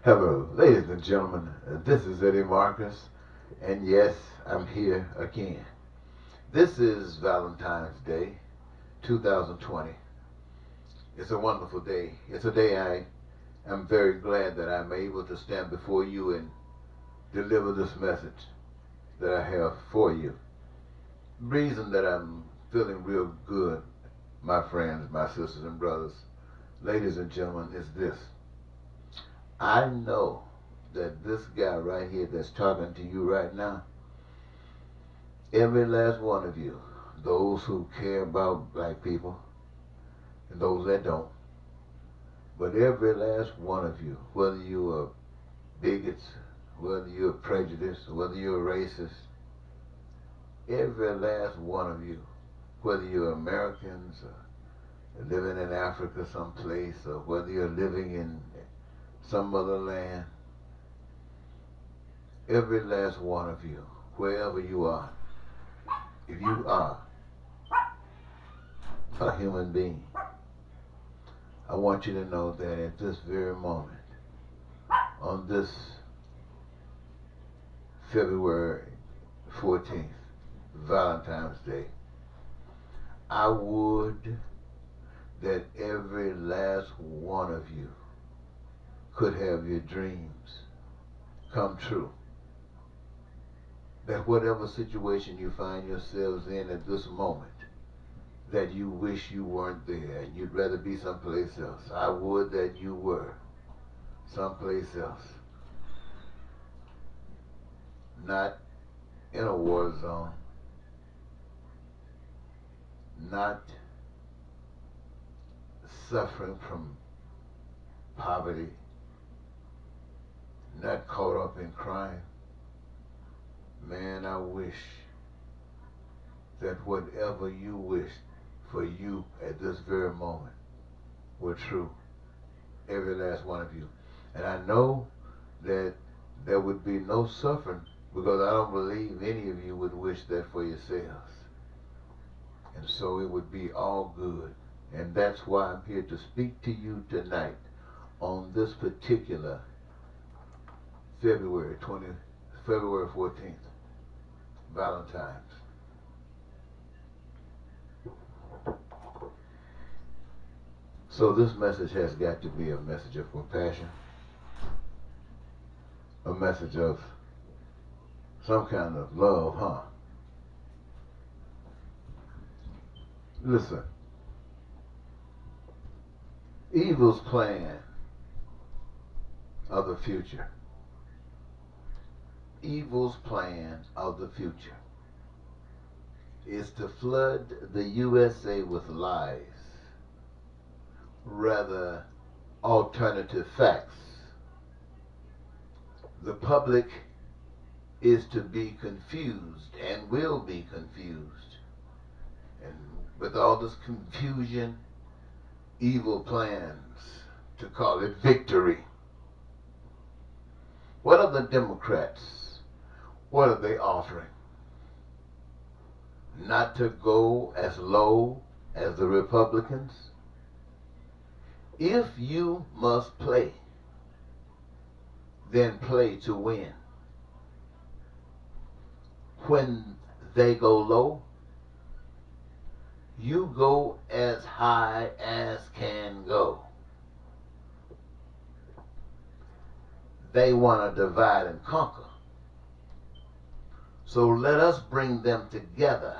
Hello, ladies and gentlemen. This is Eddie Marcus, and yes, I'm here again. This is Valentine's Day, 2020. It's a wonderful day. It's a day I am very glad that I'm able to stand before you and deliver this message that I have for you. The reason that I'm feeling real good, my friends, my sisters and brothers, ladies and gentlemen, is this. I know that this guy right here that's talking to you right now, every last one of you, those who care about black people and those that don't, but every last one of you, whether you're bigots, whether you're prejudiced, whether you're racist, every last one of you, whether you're Americans or living in Africa someplace, or whether you're living in some other land, every last one of you, wherever you are, if you are a human being, I want you to know that at this very moment, on this February 14th, Valentine's Day, I would that every last one of you could have your dreams come true. That whatever situation you find yourselves in at this moment, that you wish you weren't there and you'd rather be someplace else, I would that you were someplace else. Not in a war zone, not suffering from poverty, not caught up in crime. Man, I wish that whatever you wished for you at this very moment were true. Every last one of you. And I know that there would be no suffering because I don't believe any of you would wish that for yourselves. And so it would be all good. And that's why I'm here to speak to you tonight on this particular February 14th, Valentine's. So this message has got to be a message of compassion, a message of some kind of love, huh? Listen, evil's plan of the future. Evil's plan of the future is to flood the USA with lies, rather alternative facts. The public is to be confused and will be confused. And with all this confusion, evil plans to call it victory. What are the Democrats? What are they offering? Not to go as low as the Republicans? If you must play, then play to win. When they go low, you go as high as can go. They want to divide and conquer. So let us bring them together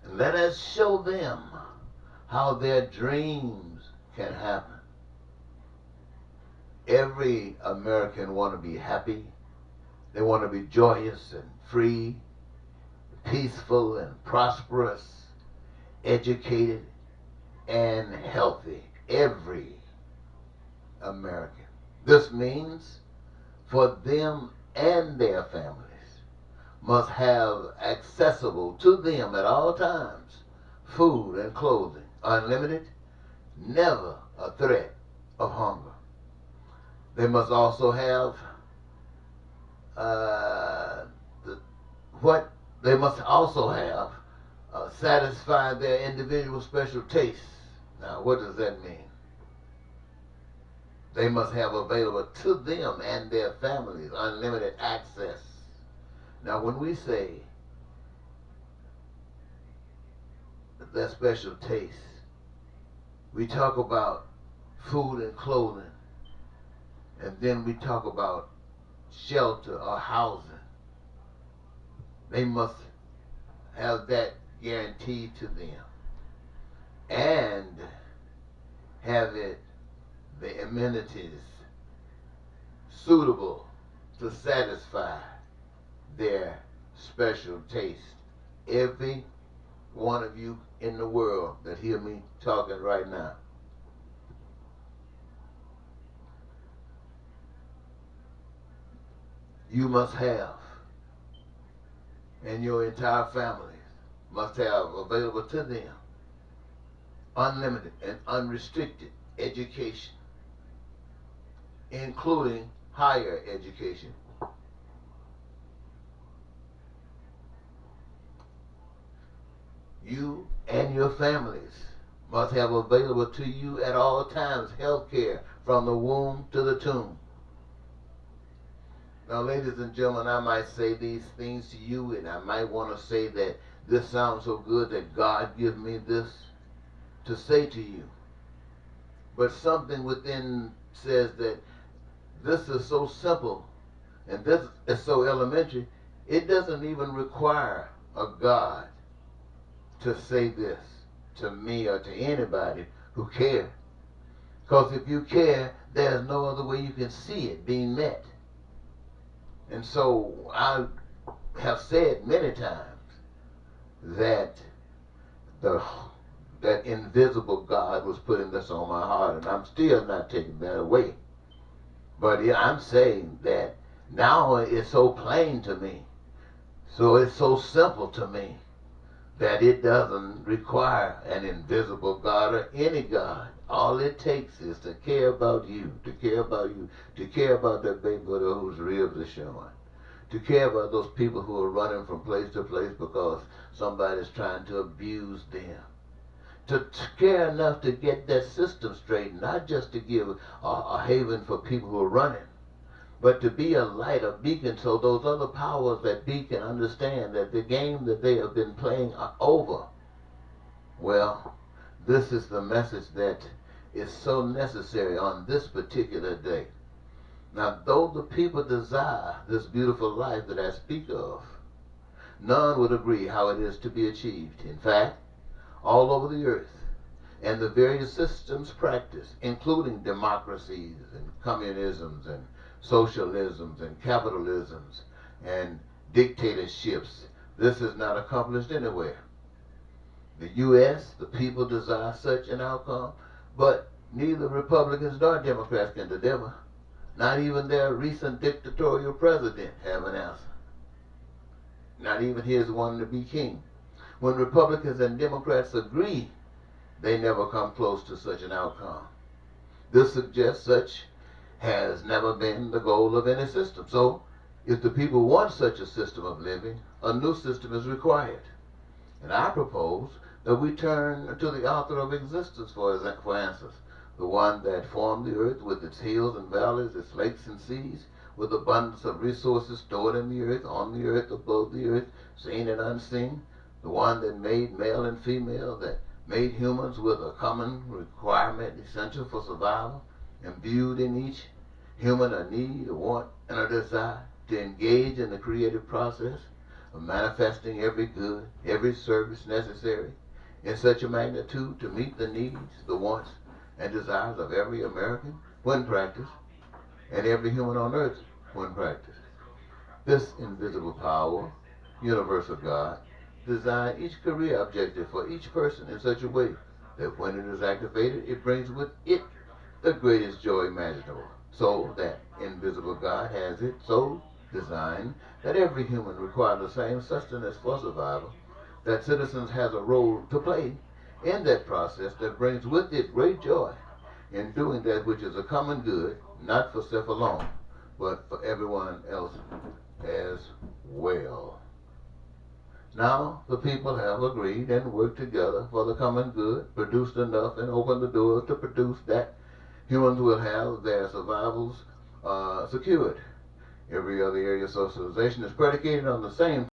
and let us show them how their dreams can happen. Every American want to be happy. They want to be joyous and free, peaceful and prosperous, educated and healthy. Every American. This means for them and their families must have accessible to them at all times food and clothing, unlimited, never a threat of hunger. They must also have they must also have satisfy their individual special tastes. Now, what does that mean? They must have available to them and their families unlimited access. Now, when we say that special taste, we talk about food and clothing, and then we talk about shelter or housing. They must have that guaranteed to them and have the amenities suitable to satisfy their special taste. Every one of you in the world that hear me talking right now, you must have, and your entire family must have available to them unlimited and unrestricted education, including higher education. You and your families must have available to you at all times health care from the womb to the tomb. Now, ladies and gentlemen, I might say these things to you, and I might want to say that this sounds so good that God give me this to say to you. But something within says that this is so simple and this is so elementary, it doesn't even require a God to say this to me or to anybody who cares. Because if you care, there's no other way you can see it being met. And so I have said many times that that invisible God was putting this on my heart, and I'm still not taking that away. But yeah, I'm saying that now it's so plain to me, so it's so simple to me, that it doesn't require an invisible God or any God. All it takes is to care about you, to care about you, to care about that baby whose ribs are showing, to care about those people who are running from place to place because somebody's trying to abuse them, to care enough to get that system straight, not just to give a haven for people who are running, but to be a light, a beacon, so those other powers that be can understand that the game that they have been playing are over. Well, this is the message that is so necessary on this particular day. Now, though the people desire this beautiful life that I speak of, none would agree how it is to be achieved. In fact, all over the earth, and the various systems practiced, including democracies and communisms and socialisms and capitalisms and dictatorships, this is not accomplished anywhere. The U.S., the people desire such an outcome, but neither Republicans nor Democrats can deliver. Not even their recent dictatorial president have an answer. Not even his wanting to be king. When Republicans and Democrats agree, they never come close to such an outcome. This suggests such has never been the goal of any system. So, if the people want such a system of living, a new system is required. And I propose that we turn to the author of existence for answers, the one that formed the earth with its hills and valleys, its lakes and seas, with abundance of resources stored in the earth, on the earth, above the earth, seen and unseen, the one that made male and female, that made humans with a common requirement essential for survival, imbued in each human a need, a want, and a desire to engage in the creative process of manifesting every good, every service necessary in such a magnitude to meet the needs, the wants, and desires of every American when practiced, and every human on earth when practiced. This invisible power, universal God, designed each career objective for each person in such a way that when it is activated, it brings with it the greatest joy imaginable. So that invisible God has it so designed that every human requires the same sustenance for survival, that citizens has a role to play in that process that brings with it great joy in doing that which is a common good, not for self alone, but for everyone else as well. Now the people have agreed and worked together for the common good, produced enough and opened the doors to produce that humans will have their survivals secured. Every other area of socialization is predicated on the same